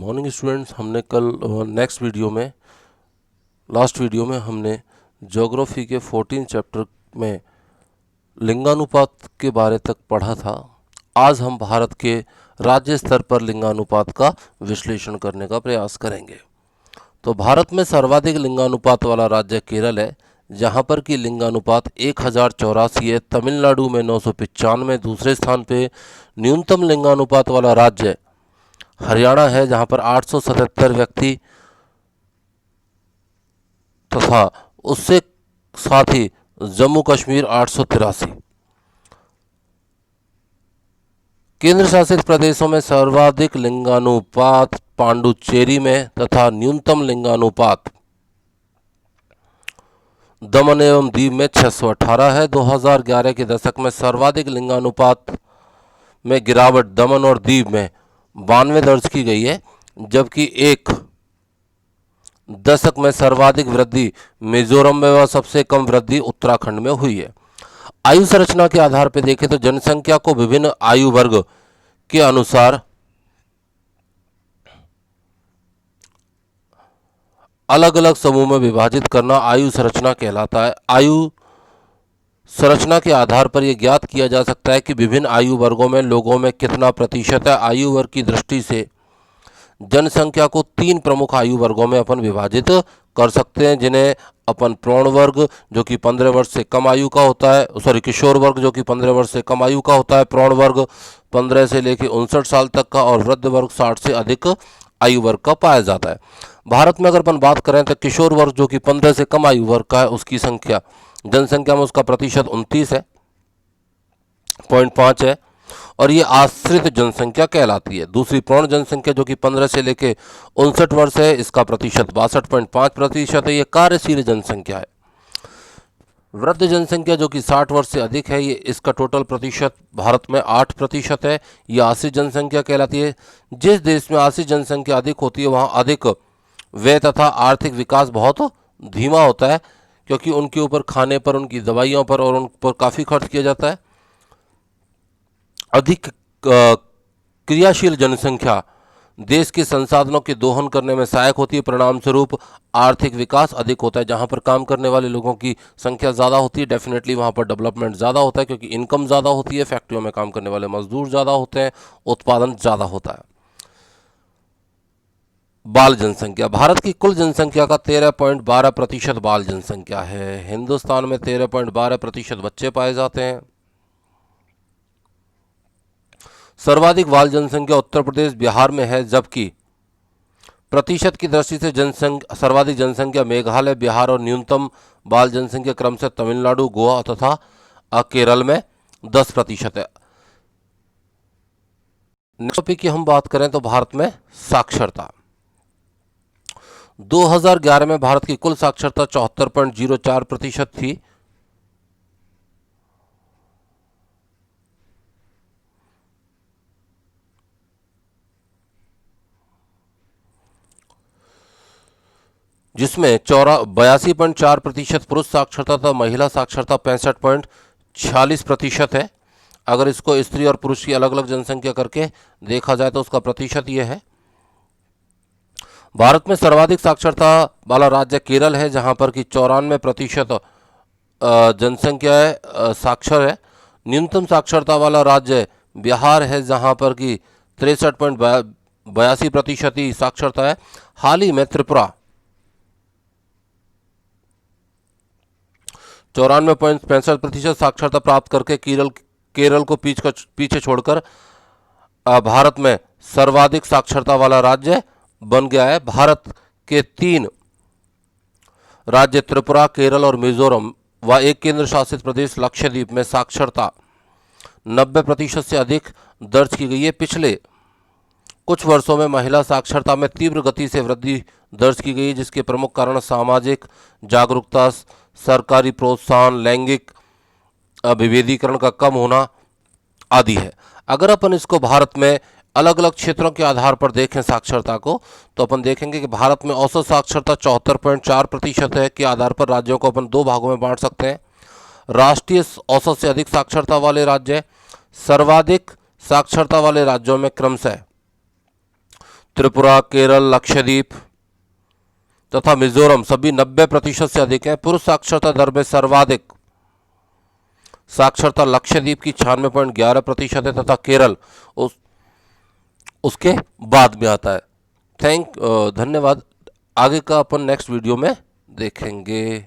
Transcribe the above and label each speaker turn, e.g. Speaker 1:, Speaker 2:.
Speaker 1: Morning students, हमने कल last video में हमने ज्योग्राफी के 14 चैप्टर में लिंगानुपात के बारे तक पढ़ा था। आज हम भारत के राज्य स्तर पर लिंगानुपात का विश्लेषण करने का प्रयास करेंगे। तो भारत में सर्वाधिक लिंगानुपात वाला राज्य केरल है, जहाँ पर कि लिंगानुपात 1084 है। तमिलनाडु में 995, दूसरे स्थान पे न्यूनतम लिंगानुपात वाला राज्य हरियाणा है, जहाँ पर 877 व्यक्ति तथा उससे साथ ही जम्मू कश्मीर 883। केंद्र शासित प्रदेशों में सर्वाधिक लिंगानुपात पांडुचेरी में तथा न्यूनतम लिंगानुपात दमन एवं दीव में 618 है। 2011 के दशक में सर्वाधिक लिंगानुपात में गिरावट दमन और दीव में 92 दर्ज की गई है, जबकि एक दशक में सर्वाधिक वृद्धि मिजोरम में व सबसे कम वृद्धि उत्तराखंड में हुई है। आयु संरचना के आधार पर देखें तो जनसंख्या को विभिन्न आयु वर्ग के अनुसार अलग अलग समूह में विभाजित करना आयु संरचना कहलाता है। आयु संरचना के आधार पर यह ज्ञात किया जा सकता है कि विभिन्न आयु वर्गों में लोगों में कितना प्रतिशत है। आयु वर्ग की दृष्टि से जनसंख्या को 3 प्रमुख आयु वर्गों में अपन विभाजित कर सकते हैं, जिन्हें अपन प्रौढ़ वर्ग जो कि 15 वर्ष से कम आयु का होता है, किशोर वर्ग जो कि 15 वर्ष से कम आयु का होता है, प्रौढ़ वर्ग 15 से लेकर 59 साल तक का, और वृद्ध वर्ग 60 से अधिक आयु वर्ग का पाया जाता है। भारत में अगर अपन बात करें तो किशोर वर्ग जो कि 15 से कम आयु वर्ग का है, उसकी संख्या जनसंख्या में उसका प्रतिशत 29 है, 0.5 है, और ये आश्रित जनसंख्या कहलाती है। दूसरी प्रौढ़ जनसंख्या जो कि 15 से लेकर 59 वर्ष है, इसका प्रतिशत 62.5% है, ये कार्यशील जनसंख्या है। वृद्ध जनसंख्या जो कि 60 वर्ष से अधिक है, ये इसका टोटल प्रतिशत भारत में 8% है, ये आश्रित जनसंख्या कहलाती है। जिस देश में आश्रित जनसंख्या अधिक होती है वहाँ अधिक व्यय तथा आर्थिक विकास बहुत धीमा होता है, क्योंकि उनके ऊपर खाने पर, उनकी दवाइयों पर और उन पर काफ़ी खर्च किया जाता है। अधिक क्रियाशील जनसंख्या देश के संसाधनों के दोहन करने में सहायक होती है, परिणाम स्वरूप आर्थिक विकास अधिक होता है। जहां पर काम करने वाले लोगों की संख्या ज़्यादा होती है, डेफिनेटली वहां पर डेवलपमेंट ज़्यादा होता है, क्योंकि इनकम ज़्यादा होती है, फैक्ट्रियों में काम करने वाले मजदूर ज़्यादा होते हैं, उत्पादन ज़्यादा होता है। बाल जनसंख्या भारत की कुल जनसंख्या का 13.12% बाल जनसंख्या है। हिंदुस्तान में 13.12% बच्चे पाए जाते हैं। सर्वाधिक बाल जनसंख्या उत्तर प्रदेश बिहार में है, जबकि प्रतिशत की दृष्टि से सर्वाधिक जनसंख्या मेघालय, बिहार और न्यूनतम बाल जनसंख्या क्रमशः तमिलनाडु, गोवा तथा केरल में 10% है। नेक्स्ट टॉपिक की हम बात करें तो भारत में साक्षरता 2011 में भारत की कुल साक्षरता 74.04% थी। जिसमें 82.4% पुरुष साक्षरता था, महिला साक्षरता 65.46% है। अगर इसको स्त्री और पुरुष की अलग अलग जनसंख्या करके देखा जाए तो उसका प्रतिशत ये है। भारत में सर्वाधिक साक्षरता वाला राज्य केरल है, जहां पर कि 94% जनसंख्या साक्षर है। न्यूनतम साक्षरता वाला राज्य बिहार है, जहां पर कि 63.82% ही साक्षरता है। हाल ही में त्रिपुरा 94.65% साक्षरता प्राप्त करके केरल को पीछे छोड़कर भारत में सर्वाधिक साक्षरता वाला राज्य बन गया है। भारत के 3 राज्य त्रिपुरा, केरल और मिजोरम व एक केंद्र शासित प्रदेश लक्षद्वीप में साक्षरता 90% से अधिक दर्ज की गई है। पिछले कुछ वर्षों में महिला साक्षरता में तीव्र गति से वृद्धि दर्ज की गई है, जिसके प्रमुख कारण सामाजिक जागरूकता, सरकारी प्रोत्साहन, लैंगिक विभेदीकरण का कम होना आदि है। अगर अपन इसको भारत में अलग अलग क्षेत्रों के आधार पर देखें साक्षरता को, तो अपन देखेंगे कि भारत में औसत साक्षरता 74.4% है के आधार पर राज्यों को अपन 2 भागों में बांट सकते हैं। राष्ट्रीय औसत से अधिक साक्षरता वाले राज्य, सर्वाधिक साक्षरता वाले राज्यों में क्रमशः त्रिपुरा, केरल, लक्षद्वीप तथा मिजोरम सभी 90% से अधिक हैं। पुरुष साक्षरता दर में सर्वाधिक साक्षरता लक्षद्वीप की 96.11% है तथा केरल उसके बाद में आता है। धन्यवाद। आगे का अपन नेक्स्ट वीडियो में देखेंगे।